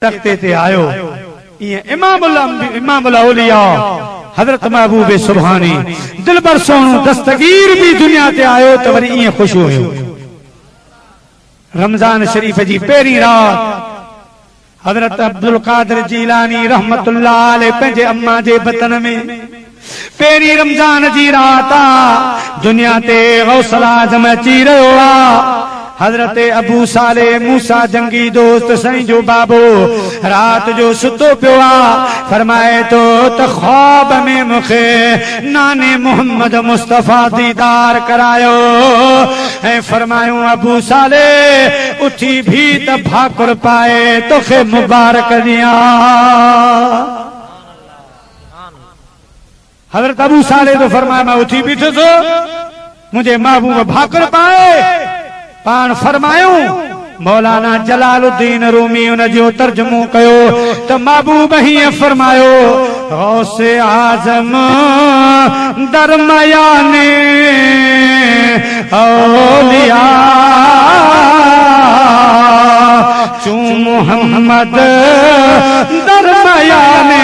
तख्ते ते आयो ये इमामुल औलिया हजरत महबूब सुभानी दिलबर सोनू दस्तगीर भी दुनिया ते आयो तो वरी ये खुश हुयो। रमजान शरीफ जी पहरी रात हजरत अब्दुल कादिर जीलानी रहमतुल्लाह अलैह पंहिंजे अम्मा जे बतन में पहरी रमजान जी रात दुनिया ते गौसल आज़म अची रहियो आ। हजरत अबू साले मूसा जंगी दोस्त साईं जो बाबो रात जो सुतो पियो आ। फरमाए तो ख्वाब में मुखे नाने मोहम्मद मुस्तफा दीदार करायो ऐं फरमायो अबू साले उठी भी त भाकुर पाए तोखे मुबारक दिया। हजरत अबू साले तो फरमाया मैं उठी भी तो मुझे महबूब भाकुर पाए। पान फरमायो मौलाना जलालुद्दीन रूमी उन जो तर्जुमो कयो तो महबूब ही फरमायो गौसे आजम दरमयाने औलिया चू मोहम्मद दरमयाने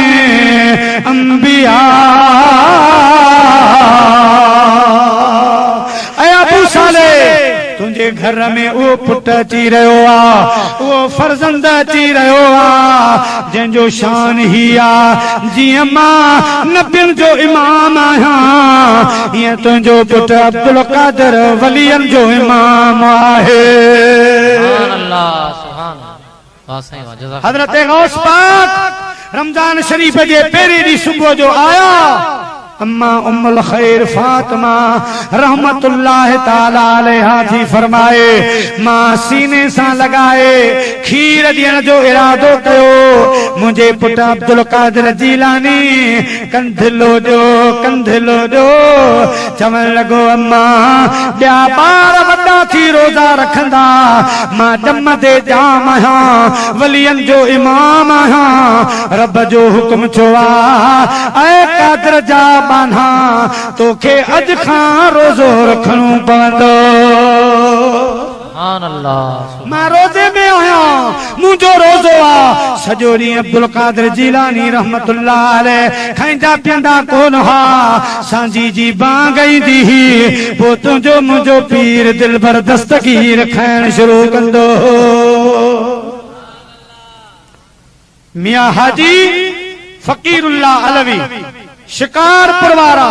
अंबिया। अबू साले तुझे घर में वो पुट अची रहियो आ वो फर्जंद अची रहियो आ जंहिंजो शान ही आ जीअं मां नबियुनि जो इमाम आहियां ईअं तुंहिंजो पुट अब्दुल कादिर वलियन जो इमाम आहे। हजरत गौस पाक रमजान शरीफ जे पहिरीं ॾींहुं सुबुह जो आया। अम्मा उम्मुल खैर फातिमा रहमतुल्लाह ताला अलैहा थी फरमाए मां सीने सां लगाए खीर ॾियण जो इरादो कयो मुंहिंजे पुट अब्दुल कादिर जीलानी कंधिलो ॾियो चवण लॻो अम्मा ॿिया ॿार वॾा थी रोज़ा रखंदा मां ॼम ते जाम आहियां वलियनि जो इमाम आहियां रब जो हुकुम छो आहे ऐं कादिर जा बाना तोखे अज खां रोज़ो रखणो पवंदो। मां रोज़े में आहियां मुंहिंजो रोज़ो आ सॼो ॾींहुं अब्दुल कादिर जीलानी रहमतुल्लाह अलैह खाईंदा पीअंदा कोन हा सांझी जी बां गईंदी पोइ तुंहिंजो मुंहिंजो पीर दिलबर दस्तगीर खाइण शुरू कंदो। मियां हाजी फकीरुल्लाह अलवी शिकारपुर वारा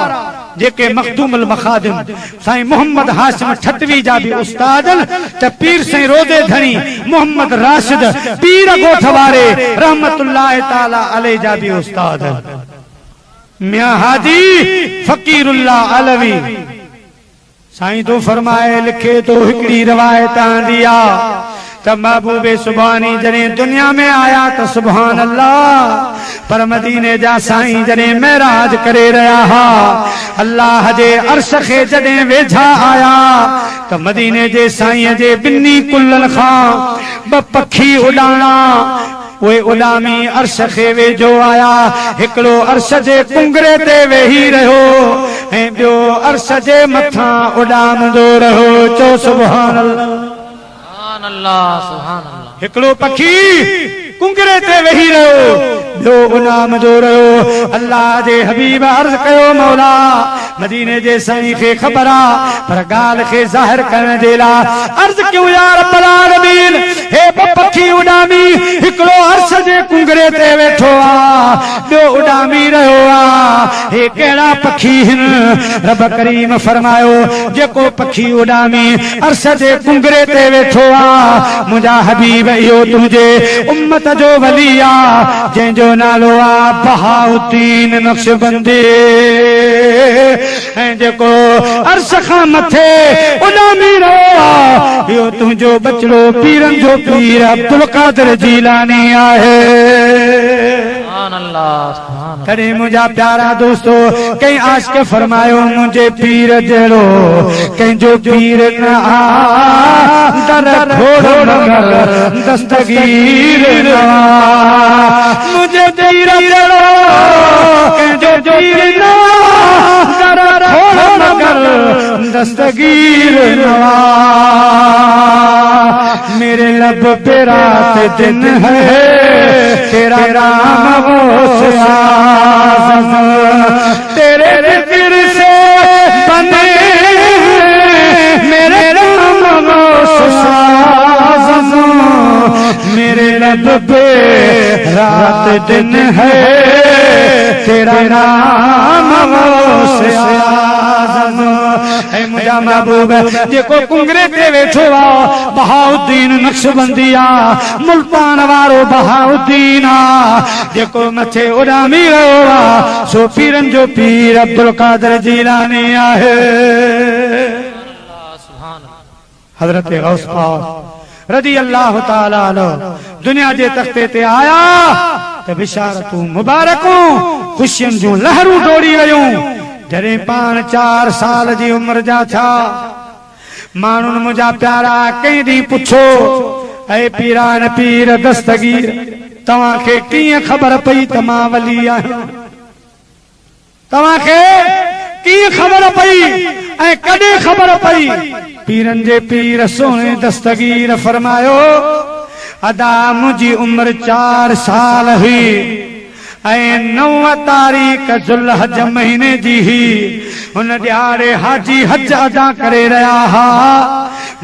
जेके मखदूमुल मखादिम साईं मोहम्मद हाशिम ठटवी जा भी उस्तादन त पीर साईं रोज़े धणी मोहम्मद राशिद पीर गोठ वारे रहमतुल्लाह ताला अलैह जा भी उस्ताद मियां हाजी फकीरुल्लाह अलवी साईं तो फरमाए लिखे तो हिकड़ी रवायत आंदी आ त महबूबे सुभानी जॾहिं दुनिया में आया तो सुभान अल्लाह पर मदीने जा साईं जॾहिं महराज करे रहा हा अल्लाह जे अर्श खे जॾहिं वेझा आया तो मदीने जे साईं जे बिन्नी कुल्लन खां ब पखी उड़ाणा उहे उॾामी अर्श खे वेझो आया हिकिड़ो अर्श जे कुंगरे ते वेही रहियो ऐं ॿियो अर्श जे मथां उॾामंदो रहियो। चो सुभान अल्लाह हिकिड़ो पखी कुंगरे ते वेही रहियो ॿियो उॾामंदो रहियो। अल्लाह जे हबीब अर्ज़ कयो मौला मदीने जे साईं खे ख़बर आ पर ॻाल्हि खे ज़ाहिर करण जे लाइ अर्ज़ कयो या रब्बल आलमीन हे पखी उॾामी हिकिड़ो अर्श जे कुंगरे ते वेठो आ ॿियो उॾामी रहियो आ हे कहिड़ा पखी आहिनि। रब करीम फरमायो जेको पखी उॾामी अर्श जे कुंगरे ते वेठो आ मुंहिंजा हबीब इहो तुंहिंजे उम्मत जो वली आ जंहिंजो नालो आ बहाउद्दीन नक्शबंदी ऐं जेको अर्श खां मथे उॾामी रहियो आ इहो तुंहिंजो बचड़ो पीरनि जो पीर अब्दुल कादिर जीलानी आहे। कॾहिं मुंहिंजा प्यारा दोस्तो कंहिं आशिक़ फरमायो मुंहिंजे पीर जहिड़ो कंहिंजो पीर न आ दर खोड़ मगर दस्तगीर न आ मुंहिंजे पीर जहिड़ो कंहिंजो पीर न दर खोड़ मगर दस्तगीर न आ मेरे लब पे रात दिन है राम गौस आज़म, तेरे जिक्र से बने मेरे राम गौस आज़म, मेरे लब पे रात दिन है तेरा नाम गौस आज़म। ऐ मुझा महबूब जेको कुंगरे ते वेठो आ बहाउद्दीन नक्शबंदिया, मुल्तान वारो बहाउद्दीन आ, जेको मथे उड़ामी रहो आ सो पीरन जो पीर अब्दुल कादिर जीलानी आहे। हजरत गौस पाक रज़ी अल्लाह ताला अन्हु दुनिया जे तख्ते ते आया त बिशारतूं मुबारकूं खुशियन जूं लहरूं डोड़ी वयूं। जॾहिं पाण 4 साल जी उम्र जा था, माण्हुनि मुंहिंजा प्यारा कंहिं ॾींहुं पुछो, ऐं पीरान पीर दस्तगीर तव्हांखे कीअं ख़बर पई त मां वली आहियां? तव्हांखे कीअं ख़बर पई ऐं कॾहिं ख़बर पई? पीरनि जे पीर सोने दस्तगीर फरमायो, अदा मुंहिंजी उम्र 4 साल हुई ऐं 9 तारीख़ ज़ुल्हज महीने जी ही। उन ॾियारे हाजी हज अदा करे रहिया हा।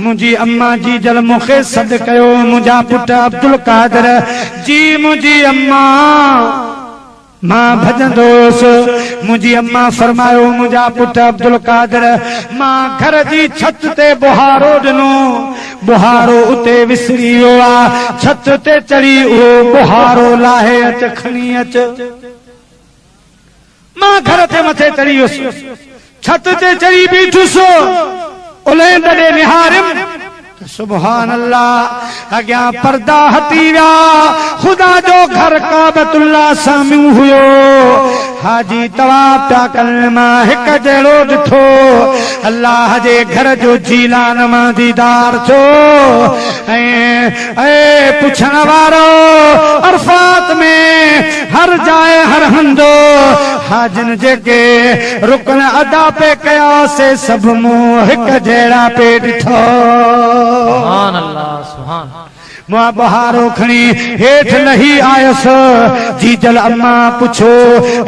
मुंहिंजी अम्मा जी जल मूंखे सॾु कयो, मुंहिंजा पुट अब्दुल कादिर जी मुंहिंजी अम्मा मां भजंदोसि। मुंहिंजी अम्मा फरमायो, मुंहिंजा पुट अब्दुल कादिर मां घर जी छत ते बुहारो ॾिनो, बुहारो उते विसरी वियो आहे, छत ते चढ़ी उहो बुहारो लाहे अच खणी अच। मां घर ते मथे चढ़ी वियुसि, छत ते चढ़ी बीठुसि, उलहंद ॾे निहारियमि सुभान अल्लाह, अॻियां पर्दा हटी विया, ख़ुदा जो घर काबतुल्लाह साम्हूं हुयो। हाजी तवाफ पिया कनि, मां हिकु जहिड़ो ॾिठो, अल्लाह जे घर जो जीलान मां दीदार थियो। ऐं पुछण वारो अरफात में हर जाइ हर हंधो हाजिन जेके रुकन अदा पे कया से सभु मूं हिकु जहिड़ा पे ॾिठो। सुभान अल्लाह, सुभान। मां बहारो खणी हेठ लही आयुसि, जीजल अम्मा पुछो,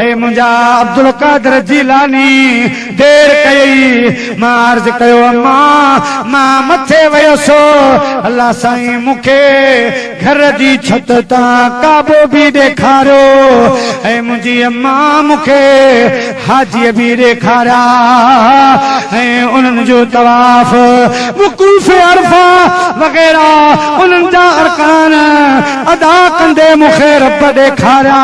ऐ मुंहिंजा अब्दुल कादिर जीलानी देर कई। मां अर्ज़ कयो, अम्मा मां मथे वयुसि, अल्लाह साईं मूंखे घर जी छत तां काबो बि ॾेखारियो, ऐं मुंहिंजी अम्मा मूंखे हाजीअ बि ॾेखारिया, ऐं उन्हनि जो तवाफ़ वक़ूफ़ अरफा वग़ैरह उन्हनि जा अरकान अदा कंदे मूंखे रब ॾेखारिया।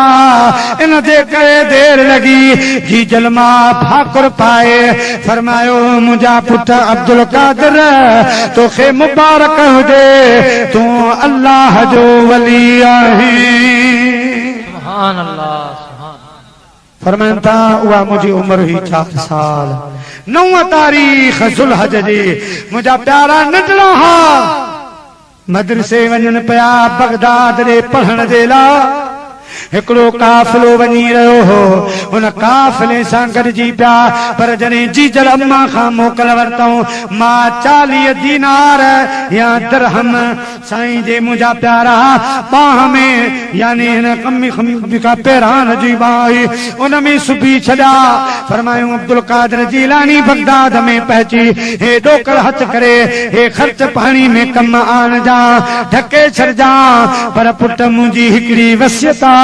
इन जे करे देर लॻी। जी जलमा भाकुर पाए फरमायो, मुंहिंजा पुट अब्दुल कादिर तोखे मुबारक हुजे, तूं अल्लाह जो वली आहीं। सुभान अल्लाह, सुभान। फरमाइनि था उहा मुंहिंजी उम्र हुई 4 साल, 9 तारीख़ ज़ुल्हज जी। मुंहिंजा प्यारा नंढड़ा हा, मदरसे वञनि पिया बगदाद ॾे पढ़ण जे लाइ। हिकिड़ो काफ़िलो वञी रहियो हो, उन काफ़िले सां गॾिजी पिया, पर जॾहिं जीजल अम्मा खां मोकल वरितऊं, मां 40 दीनार या दिरहम साईं जे मुंहिंजा प्यारा बाह में, यानी हिन कमी खां पहिरां जी बाह उन में सुबी छॾिया। फरमायूं अब्दुल कादिर जीलानी बगदाद में पहुची, हे ॾोकड़ हथ करे हे ख़र्च पाणी में कम आणजा, ढके छॾिजा, पर पुट मुंहिंजी हिकिड़ी वसियत आ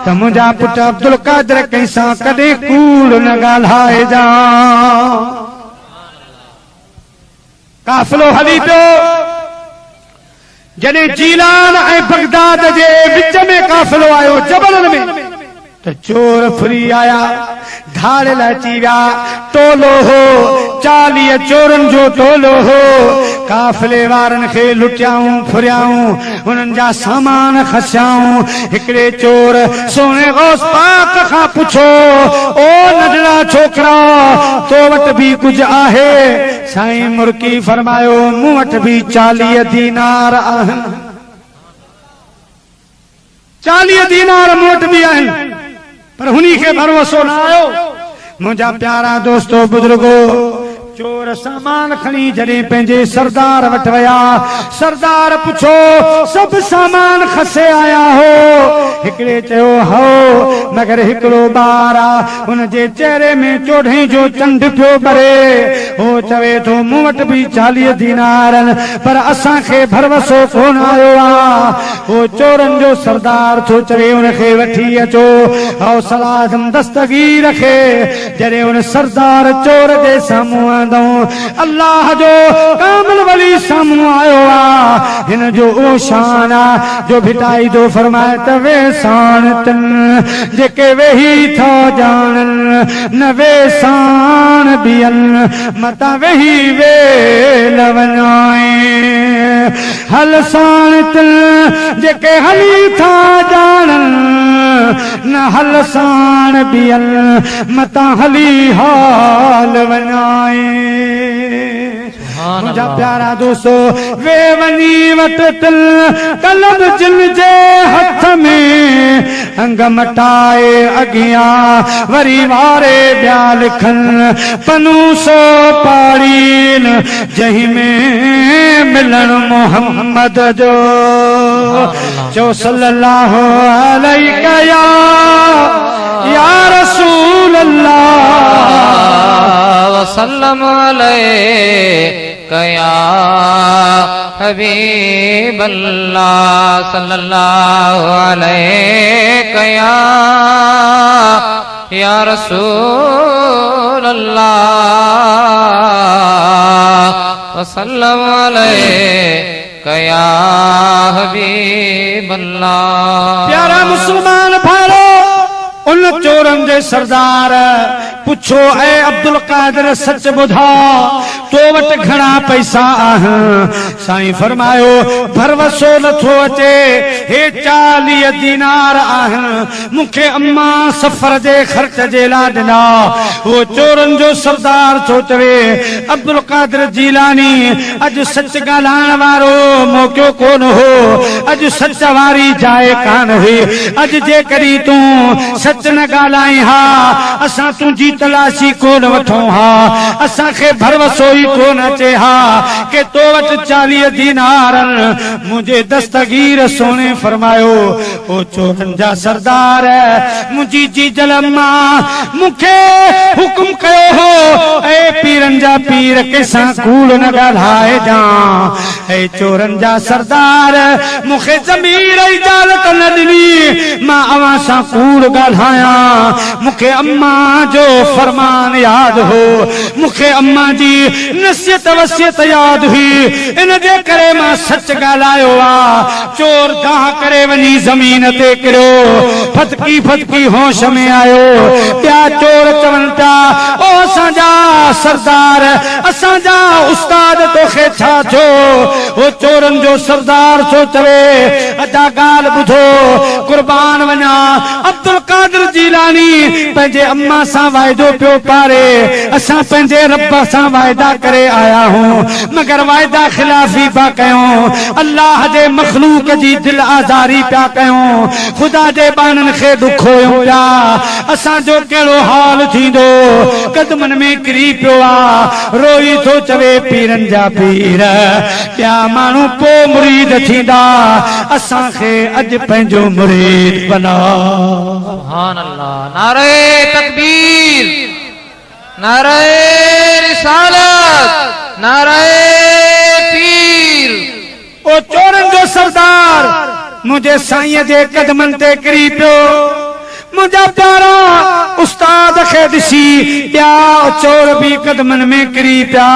त मुंहिंजा पुट अब्दुल कादिर कंहिंसां कॾहिं कूड़ न ॻाल्हाइजा। काफ़िलो हली पियो। जॾहिं जीलान ऐं बगदाद जे विच में काफ़िलो आयो जबलनि में, त चोर फुरी आया, धाड़ियल अची विया। टोलो हो, 40 चोरनि जो टोलो हो। काफ़िले वारनि खे लुटियाऊं फुरियाऊं, उन्हनि जा सामान खसियाऊं। हिकिड़े चोर सोने गौस पाक खां पुछो, ओ नंढड़ा छोकिरा तो वटि बि कुझु आहे? साईं मुर्की फरमायो, मूं वटि बि 40 दीनार आहिनि। 40 दीनार मूं वटि बि आहिनि, पर हुनी खे भरोसो न आयो। मुंहिंजा प्यारा दोस्तो बुजुर्गो, चोर सामान खणी जॾहिं पंहिंजे सरदार वटि विया, सरदार पुछो, सभु सामान खसे आया हो? हिकड़े चयो हो मगर हिकड़ो ॿार आ उन जे चेहरे में 14 जो चंड पियो बरे हो चवे तो मूं वटि भी 40 दीनार पर असां खे भरवसो कोन आयो आ हो चोरन जो सरदार थो चवे उनखे वठी अचो हौसला दस्तगीर खे जॾहिं उन सरदार चोर जे साम्हूं आंदो अल्लाह जो कामिल वली साम्हूं आयो आ हिन जो ओ शान आ जो भिटाई दो फरमाए त वे साणतन जेके वेही था जानन न वे साण बियन मता वेही वे लवनाए हल साणतन जेके हली था जानन न हल साण बियन मता हली हाल वनाए मुझा प्यारा दोस्तो वे वनी वट तिल कलब जिन जे हथ में अंग मटाए अगिया वरी वारे ब्या लिखन पनूसो पाड़ीन जही में मिलन मोहम्मद जो जो सल्लल्लाहु अलैहि या रसूल अल्लाह वसल्लम अलैका या हबीब अल्लाह सल्लल्लाहु अलैका या रसूल अल्लाह वसल्लम अलैका या हबीब अल्लाह। प्यारा मुसलमान भाइयों उन चोरन जे सरदार पुछो ए अब्दुल कादिर सच बुधा तो वट घणा पैसा आहिन साईं फरमायो भरवसो नथो अचे हे 40 दीनार आहिन मुखे अम्मा सफर जे खर्च जे ला ॾिना वो चोरन जो सरदार थो चवे अब्दुल कादिर जीलानी अज सच ॻाल्हाइण वारो मौक़ो कोन हो अज सच वारी जाइ कान हुई अज जे कॾहिं तूं सच न ॻाल्हाई हा असां तुंहिंजी तलाशी कोन वठूं हा असां खे भरवसो ई कोन अचे हा के तो वटि 40 दीनार मुंहिंजे दस्तगीर सोने फरमायो ओ चोरन जा सरदार मुंहिंजी जीजल अम्मा मूंखे हुकुम कयो हो ए पीरन जा पीर कंहिंसां कूड़ न ॻाल्हाए जा ए चोरन जा सरदार मूंखे ज़मीर इजाज़त न ॾिनी मां अवां सां कूड़ ॻाल्हायां मूंखे अम्मा जो फरमान याद हो मूंखे अम्मा जी नसीहत वसियत याद हुई इन जे करे मां सच ॻाल्हायो आ चोर गाह करे वञी ज़मीन ते किरियो फतकी फतकी होश में आयो ॿिया चोर चवनि था ओ असांजा सरदार असांजा उस्ताद तोखे छा थियो ओ चोरन जो सरदार थो चवे अदा ॻाल्हि ॿुधो कुर्बान वञा अब्दुल कादिर जीलानी पंहिंजे अम्मा सां वाइदो पियो पारे असां पंहिंजे रब सां वाइदा करे आया हूं मगर वाइदा खिलाफी पिया कयूं अल्लाह जे मखलूक जी दिल आज़ारी पिया कयूं ख़ुदा जे बाननि खे ॾुखोयूं पिया असांजो कहिड़ो हाल थींदो कदमनि में किरी पियो आहे रोई थो चवे पीरनि जा पीर ॿिया माण्हू पोइ मुरीद थींदा असांखे अॼु पंहिंजो मुरीद बना। सुभान अल्लाह। नारे तकबीर नारे रिसालत नारे पीर। ओ चोरन जो सरदार मुझे साईं जे कदमन ते किरी पियो मुझा प्यारा उस्ताद खे ॾिसी ॿिया चोर भी कदमन में किरी पिया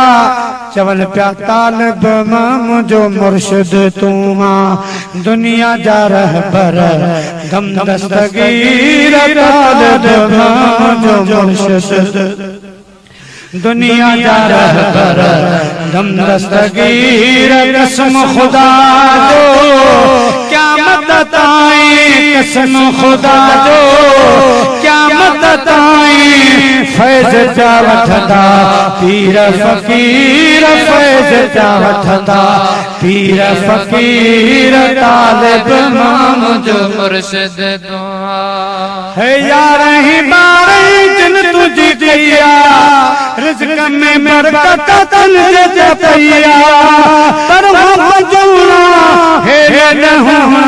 चवनि पिया तालिब मां मुंहिंजो मुर्शिद तूं मां दुनिया जा रहबर दम दस्तगीर तालिब मां मुंहिंजो मुर्शिद दुनिया जा रहबर दम दस्तगीर कसम खुदा जो क़यामत ताईं कसम खुदा जो क़यामत ताईं फैज़ जा वठंदा पीर फ़कीर फैज़ जा वठंदा पीर फ़कीर तालिब मां मुंहिंजो मुर्शिद दुआ है यार ही बारही जिन तुझी कईया रिज़्क़ में बरकत तन जे पईया पर हो पंजूना हे न हुआ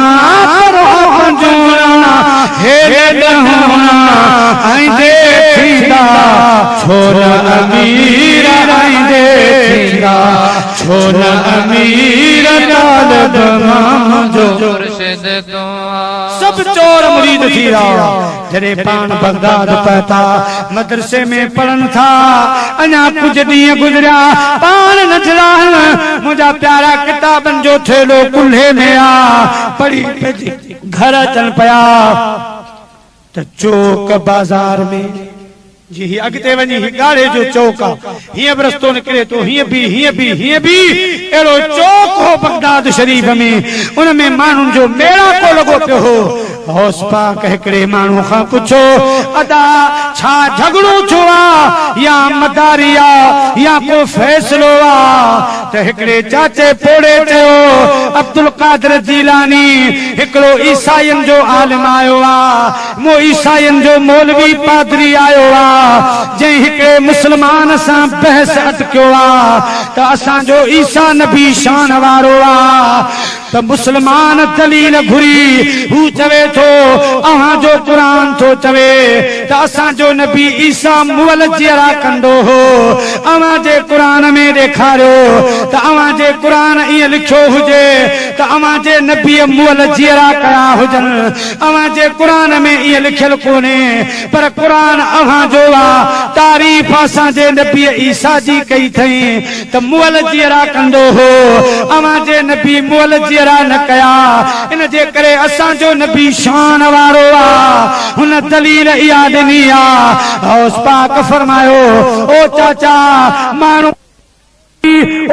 पर हो पंजूना वॾा आईंदे थींदा छो न अमीर आईंदे थींदा छो न अमीर तालिब मां जो मुर्शिद दुआ सब चोर मुरीद थी रहा जॾहिं पाण बगदाद पहुता मदरसे में पढ़न था अञा कुछ ॾींहं गुज़रिया पाण नचरा मुंहिंजा प्यारा किताबनि जो थेलो कुल्हे में आ पढ़ी घर अचनि पिया त चौक बाज़ार में जी ही अॻिते वञी ही ॻाढ़े जो चौक आहे हीअं बि रस्तो निकिरे थो हीअं बि अहिड़ो चौक हो बगदाद शरीफ़ में उन में माण्हुनि जो मेला को लॻो पियो हो हौस पाक हिकिड़े माण्हू खां पुछो अदा छा झगड़ो थियो आहे या मदारी आहे या को फ़ैसिलो आहे त हिकिड़े चाचे पोड़े चयो अब्दुल कादिर जीलानी हिकिड़ो ईसाईनि जो आलिम आयो आहे मो ईसाईनि जो मौलवी पादरी आयो आहे जंहिं हिकिड़े मुस्लमान सां बहस अटकियो आहे त असांजो ईसा नबी शान वारो आहे त मुस्लमान दलील घुरी हू चवे थो अहां जो कुरान थो चवे त असांजो नबी ईसा मुअल जहिड़ा कंदो हो अवां जे कुरान में ॾेखारियो त अवां जे कुरान ईअं लिखियो हुजे त अवां जे नबी मुअल जहिड़ा कया हुजनि अवां जे कुरान में ईअं लिखियल कोन्हे पर कुरान अवां जो आहे तारीफ़ असांजे नबी ईसा जी कई अथई त मुअल जहिड़ा कंदो हो अवां जे नबी मुअल जहिड़ा न कया इन जे करे असांजो नबी शान वारो आहे हुन दलील इहा ॾिनी आहे हौस पाक फरमायो ओ चाचा माण्हू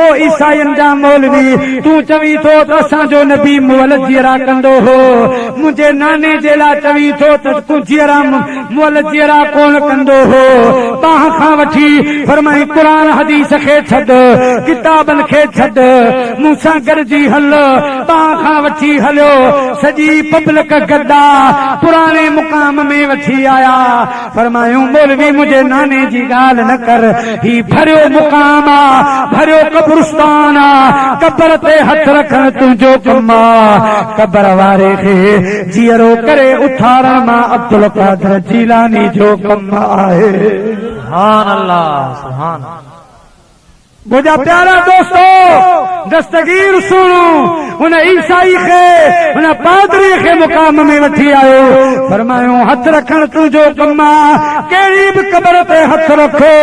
ओ ईसाईनि जा मौलवी तूं चवी थो त असांजो नबी मुअल जहिड़ा कंदो हो मुंहिंजे नाने जे लाइ चवी थो त तूं जहिड़ा मुअल जहिड़ा कोन कंदो हो पाण खां वठी फरमाई क़ुरान हदीस खे छॾ किताबनि खे छॾ मूंसां गॾिजी हल पाण खां वठी हलियो सॼी पब्लिक गद्दा पुराणे मुक़ाम में वठी आया फरमायूं मौलवी मुंहिंजे नाने जी ॻाल्हि न कर ही भरियो मुक़ाम आहे भरियो कब्रिस्तान कब्र ते हथ रखण तुंहिंजो कम कब्र वारे खे जीअरो करे उथारण मां अब्दुल कादिर जीलानी जो कम आहे सुभान अल्लाह सुभान मुंहिंजा प्यारा दोस्तो दस्तगीर सुनो उन ईसाई खे उन पादरी खे मुक़ाम में वठी आयो फरमायो हथ रखण तुंहिंजो कम आहे कहिड़ी बि कब्र ते हथ रखो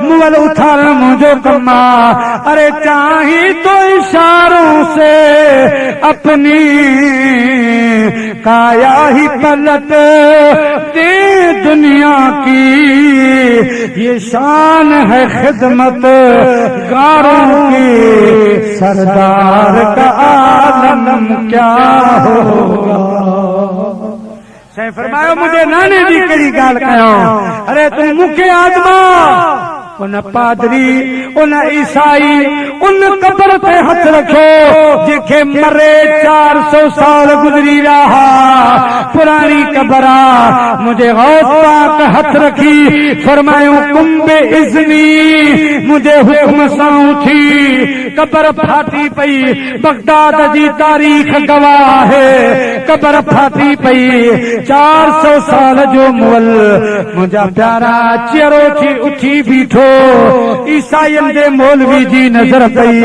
मुअल उथारण मुंहिंजो कम आहे अरे चाही तो इशारों से अपनी काया ही पलट दे दुनिया की ये शान है खिदमत गारों की सरदार का आलम क्या होगा सही फरमायो मुझे नाने जी कहिड़ी ॻाल्हि कयो अरे तूं मूंखे आज़मा उन पादरी उन ईसाई उन कब्र ते हथ रखो जंहिंखे मरे 400 साल गुज़री रहा पुरानी कब्र आहे मुंहिंजे गौस पाक हथ रखी फरमायो कुंबे इज़नी मुंहिंजे हुक्म सां उथी कब्र फाटी पई बगदाद जी तारीख़ गवाह है कब्र फाटी पई 400 साल जो मुअल मुंहिंजा प्यारा चेहरो थी उथी बीठो ईसाईनि जे मौलवी जी नज़र पई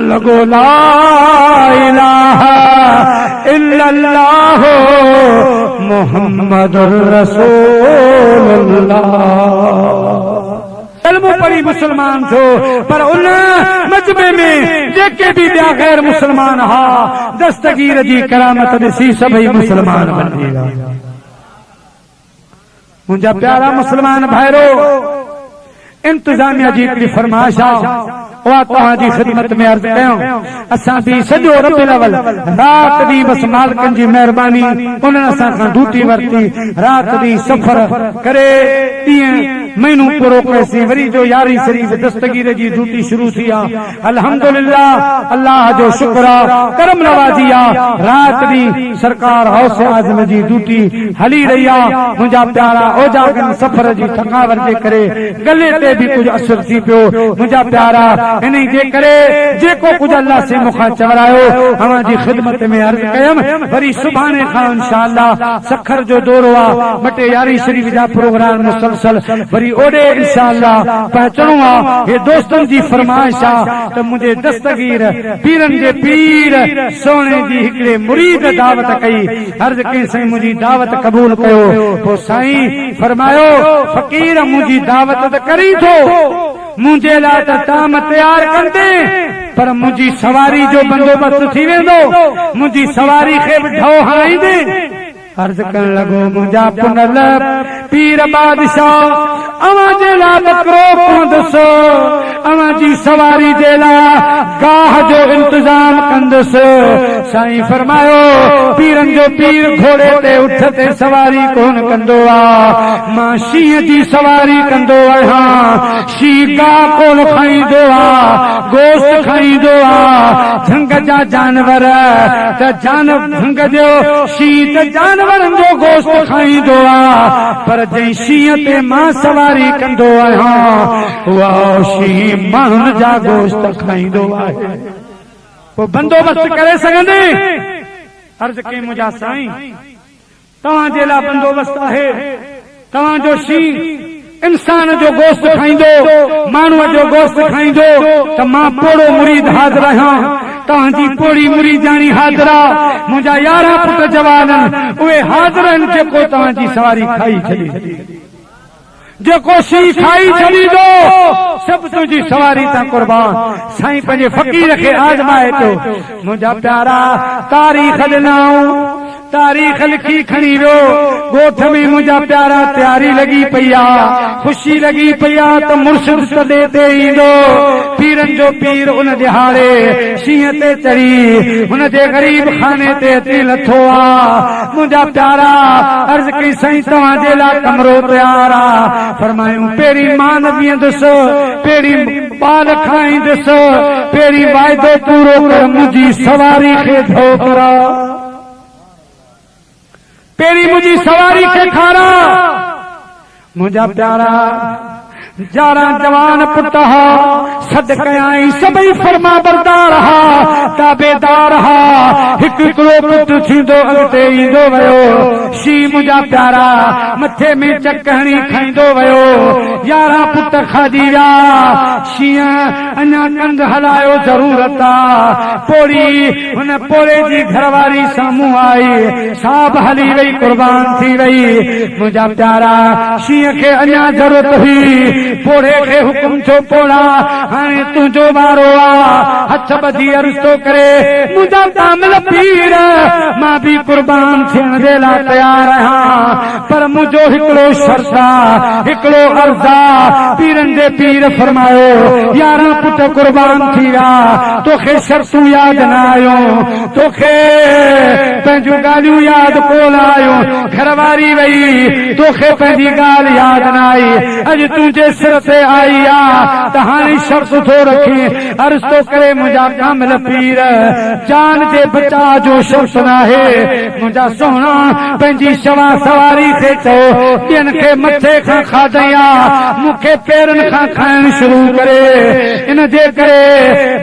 लॻो ला इलाहा इल्लल्लाह मुहम्मदुर रसूलुल्लाह कलमो पढ़ी मुसलमान थो पर उन मजमे में जेके भी ॿिया गैर मुसलमान हा दस्तगीर जी करामत ॾिसी सभई मुसलमान बणिजी विया मुंहिंजा प्यारा मुसलमान भाइरो इंतजामिया जी हिकिड़ी फरमाइश आहे उहा तव्हांजी ख़िदमत में अर्ज़ कयूं असां बि सॼो रबिउल अव्वल राति ॾींहुं बसि मालिकनि जी महिरबानी उन्हनि असां खां ड्यूटी वरिती राति ॾींहुं सफ़र करे ॾींहं मैनू पूरो कैसी वरी जो यारी शरीफ दस्तगीर जी ड्यूटी शुरू थी अल्हम्दुलिल्लाह अल्लाह जो शुक्र करम नवाजी रात दी सरकार हौसे आजम जी ड्यूटी हली रही मुंहिंजा प्यारा ओजागन सफर जी थकावट जे करे गले ते भी कुछ असर थी पियो मुंहिंजा प्यारा इन जे करे जेको कुछ अल्लाह से मुखा चवरायो अवां जी खिदमत में अर्ज कयम वरी सुभाणे खां इंशाअल्लाह सखर जो दौरो आ मटे यारी शरीफ जा प्रोग्राम मुसलसल वरी ओडे इंशाअल्लाह पहुंचणो आ ये दोस्तन जी फरमाइश आ त मुझे दस्तगीर पीरन जे पीर सोने जी हिकड़े मुरीद दावत कई अर्ज कई साईं मुंहिंजी दावत कबूल कयो पो साईं फरमायो फकीर मुंहिंजी दावत त करी थो मुंहिंजे लाइ त ताम तैयार कंदे पर मुंहिंजी सवारी जो बंदोबस्त थी वेंदो मुंहिंजी सवारी खे बि ढो हणाईंदे अर्ज करण लॻो मुंहिंजा पुनल पीर बादशाह अवां जे लाइ बकरो पवंदुसि अवां जी सवारी जे लाइ गाह जो इंतजाम कंदुसि साईं फरमायो पीरन जो पीर घोड़े ते उठ ते सवारी कोन कंदो आ मां शींहं जी सवारी कंदो आहियां शींहं गाह कोन खाईंदो आ गोश्त खाईंदो आ झंग जा जानवर त झंग जो शींहं त जानवरनि जो गोश्त खाईंदो आ पर जंहिं शींहं ते मां सवारी कंदो आहियां उहा शींहं माण्हुनि जा गोश्त खाईंदो आहे पोइ बंदोबस्त करे सघंदे अर्ज कई मुंहिंजा साईं तव्हां जे लाइ बंदोबस्त आहे तव्हांजो शींहं इंसान जो गोश्त खाईंदो माण्हूअ जो गोश्त खाईंदो त मां पोड़ो मुरीद हाज़िर आहियां तव्हांजी पोड़ी मुरीदानी हाज़िर आहे मुंहिंजा 11 पुट जवान उहे हाज़िर आहिनि जेको तव्हांजी सवारी खाई छॾी जेको शी खाई छॾींदो सभु तुंहिंजी सवारी तां कुर्बान साईं पंहिंजे फ़कीर खे आज़माए थो मुंहिंजा प्यारा तारीख़ ॾिनऊं तारीख़ लिखी खणी वियो ॻोठ में मुंहिंजा प्यारा तयारी लॻी पई आहे ख़ुशी लॻी पई आहे त मुर्शिद सदे ते ईंदो पीरन जो पीर उन दिहाड़े शींहं ते चढ़ी हुन जे ग़रीब खाने ते अची लथो आहे मुंहिंजा प्यारा अर्ज़ कई साईं तव्हां जे लाइ कमरो तयार आहे फरमायूं पहिरीं मां न बीहंदुसि पहिरीं ॿार खाईंदुसि पहिरीं वाइदो पूरो कर मुंहिंजी सवारी खे धो करा पहिरीं मुंहिंजी सवारी खे खारा मुंहिंजा प्यारा 11 जवान पुट हा सद कयाई सभई फरमा बरदार हा ताबेदार हा हिकु हिकिड़ो पुट थींदो अॻिते ईंदो वियो शी मुंहिंजा प्यारा मथे में चकहणी खाईंदो वियो 11 पुट खाधी विया शींहं अञा कंध हलायो ज़रूरत आहे पोड़ी हुन पोड़े जी घरवारी साम्हूं आई साहब हली वई कुर्बान थी वई मुंहिंजा प्यारा शींहं खे अञा ज़रूरत हुई पोड़े खे हुकुम छो पोड़ा हाणे तुंहिंजो वारो आ हथ ॿधी अर्ज़ थो करे मुंहिंजा कामिल पीर मां बि कुर्बान थियण जे लाइ तयार आहियां पर मुंहिंजो हिकिड़ो शर्त आहे हिकिड़ो अर्ज़ आहे पीरनि जे पीर फरमायो 11 पुट कुर्बान थी विया तोखे शर्तूं यादि न आयो तोखे पंहिंजूं ॻाल्हियूं यादि कोन आयो घरवारी वई तोखे पंहिंजी ॻाल्हि यादि न आई अॼु तुंहिंजे सिर ते आई आहे त हाणे शर्त थो रखी अर्ज़ थो करे मुंहिंजा कामिल पीर जान जे बचा जो शर्त न आहे मुंहिंजा सोना पंहिंजी शवा सवारी थे चओ ॿियनि खे मथे खां खाधई आहे मूंखे पेरनि खां खाइण शुरू करे इन जे करे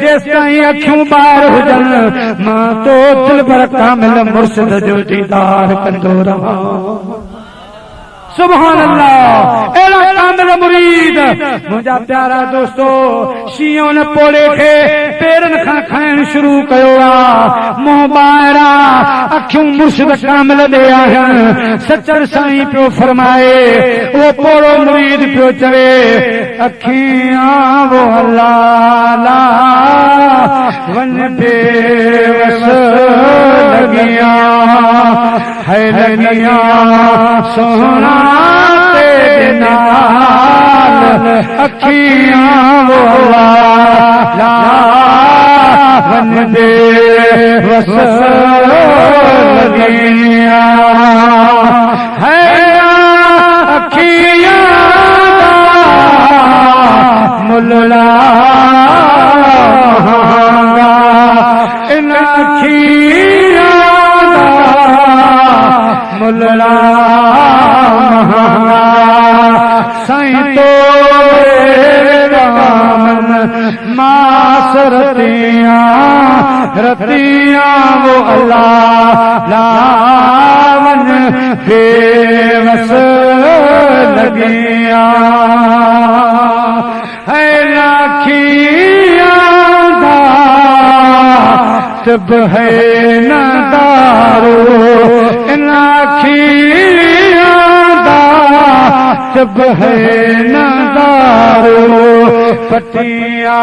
जेसि ताईं अखियूं ॿाहिरि हुजनि मां तो दिलबर कामिल मुर्शिद जो दीदार कंदो रहां सुभान अल्लाह एड़ा कामिल मुरीद मुंहिंजा प्यारा दोस्तो शींहं न पोड़े खे पेरनि खां खाइण शुरू कयो आहे मुंहुं ॿाहिरां अखियूं मुर्शिद कामिल ॾे आहिनि सचर साईं पियो फरमाए उहो पोड़ो मुरीद पियो चवे अखियां वो अल्लाह वन बेवस लगियां है लगियां सोना तेरे नाल अखियां वो अल्लाह वन बेवस लगियां है अखियां मुलड़ा साईं तो मास रतियां वो अल्लाह लावन बेवस लगिया है लाखियां दा तब है न दारो लाखियां दा तब है न दारो पटिया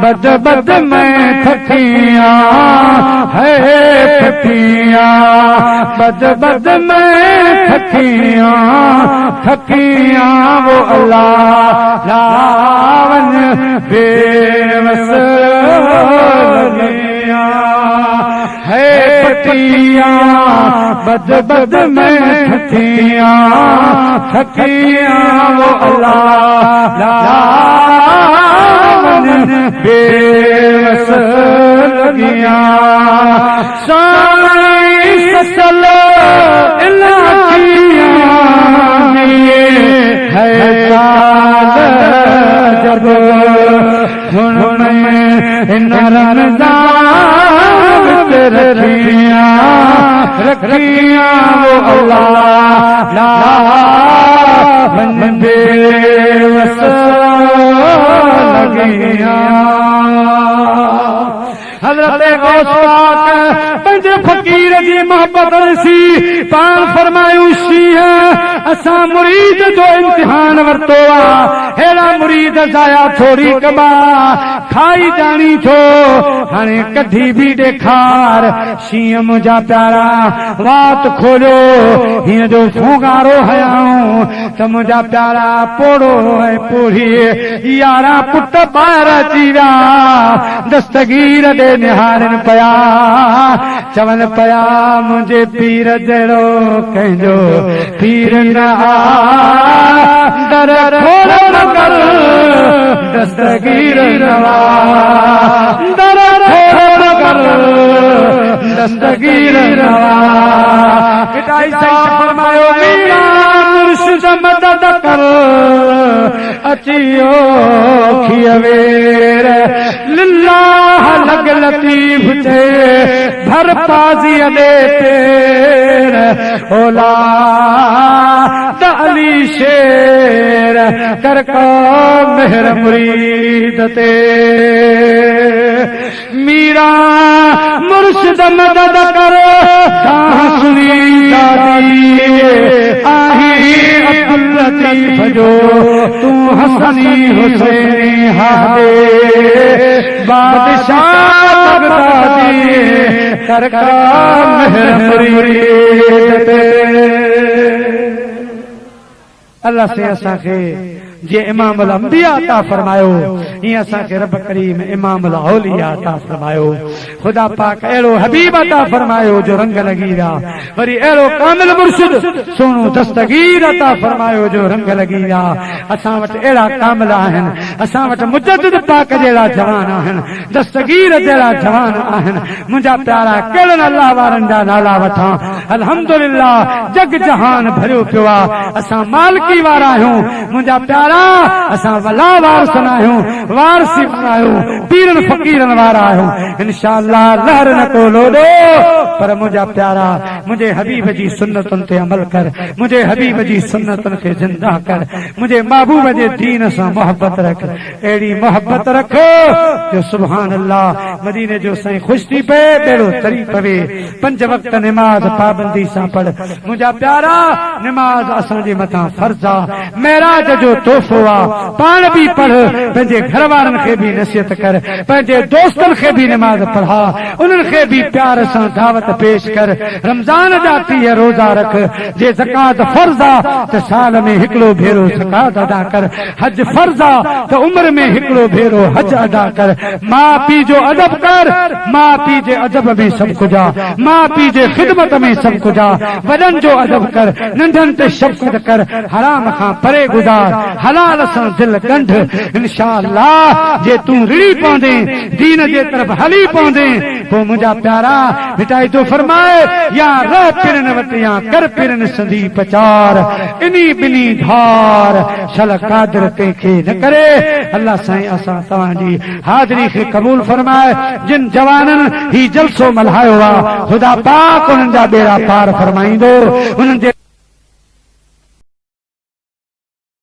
बद बद में थकिया है पटिया बद बद में थकिया वो अल्लाह लावन बेवस लगिया है पटिया बद बद में थकिया वो अल्लाह लावन बेवस लगिया साईं सल इलाकियां है चाल जब धुन में नरम रखियां वो अल्लाह लावन बेवस लगिया हज़रत गौस पाक पंहिंजे फ़कीर जी मोहब्बत सी पाण फरमायूं शींहं असां मुरीद जो इम्तिहान वरितो आहे हेड़ा मुरीद जाया थोड़ी कबा खाई जानी छो हाणे कढी भी ॾेखार शींहं मुंहिंजा प्यारा वात खोलियो हीअं जो फूंगारो हयाऊं त मुंहिंजा प्यारा पोड़ो ऐं पोड़ी यारा पुट ॿाहिरि अची विया दस्तगीर ॾे निहारनि पिया चवनि पिया मुंहिंजे पीर जहिड़ो कंहिंजो पीर न दर खोल कर दस्तगीर नवा दर खोल कर दस्तगीर नवा पिताई साईं फरमायो मीरा मुर्शिद मदद कर अचियो खियवेर लिल्लाह लग लतीफ थे भर पाजी दे तेर ओला अली शेर कर को मेहर मुरीद ते मीरा मुर्शिद मदद कर सुनी दादी आही अब्दुल लतीफ जो तू हसनी हुसैनी हादे बादशाह बगदादी कर को मेहर मुरीद ते अल्लाह से असांखे जे इमाम अल अंबिया अता फरमायो ईअं असांखे रब करीम इमाम अल औलिया अता फरमायो खुदा पाक अहिड़ो हबीब अता फरमायो जो रंग लगी विया वरी अहिड़ो कामिल मुर्शिद सोनो दस्तगीर अता फरमायो जो रंग लगी विया असां वटि अहिड़ा कामिल आहिनि असां वटि मुजद्दिद पाक जहिड़ा जवान आहिनि दस्तगीर जहिड़ा जवान आहिनि मुंहिंजा प्यारा कहिड़नि अल्लाह वारनि जा नाला वठां अल्हम्दुलिल्लाह जग जहान भरियो पियो आहे असां मालिकी वारा आहियूं मुंहिंजा प्यारा असां वला वारस आहियूं वारसी आहियूं पीरन फ़कीरन वारा आहियूं इंशाअल्लाह लहर न को लोॾो पर मुंहिंजा प्यारा मुंहिंजे हबीब जी सुन्नतुनि ते अमल कर मुंहिंजे हबीब जी सुन्नतुनि खे जिंदा कर मुंहिंजे महबूब जे दीन सां मोहब्बत रख अहिड़ी मोहब्बत रख जो सुभान अल्लाह मदीने जो साईं ख़ुशि थी पए बेड़ो तरी पवे 5 वक्त निमाज़ पाबंदी सां पढ़ मुंहिंजा प्यारा निमाज़ असांजे मथां फर्ज़ आहे मेराज जो तोहफ़ो आहे पाण बि पढ़ पंहिंजे घर वारनि खे बि नसीहत कर पंहिंजे दोस्तनि खे बि निमाज़ पढ़ा उन्हनि खे बि प्यार सां दावत पेश कर रमज़ान जा 30 रोज़ा रख जे ज़कात फर्ज़ आहे त साल में हिकिड़ो भेरो ज़कात अदा कर हज फर्ज़ आहे त उम्र में हिकिड़ो भेरो हज अदा कर माउ पीउ जो अदब कर माउ पीउ जे अदब में सभु कुझु आहे माउ पीउ जे ख़िदमत में सभु कुझु आहे वॾनि जो अदब कर नंढनि ते शफ़क़त कर हराम खां परे गुज़ार हलाल सां दिल गंढ इंशाअल्लाह अल्लाह जे तू रिड़ी पौंदे दीन जे तरफ हली पौंदे पो मुंहिंजा प्यारा मिटाई तो फरमाए या रह पिरन वट या कर पिरन संधी पचार इनी बिनी धार शल कादर कंहिंखे न करे। अल्लाह साईं असां तव्हांजी हाज़िरी खे क़बूल फरमाए। जिन जवाननि ही जलसो मल्हायो आहे ख़ुदा पाक उन्हनि जा बेड़ा पार फरमाईंदो। उन्हनि जे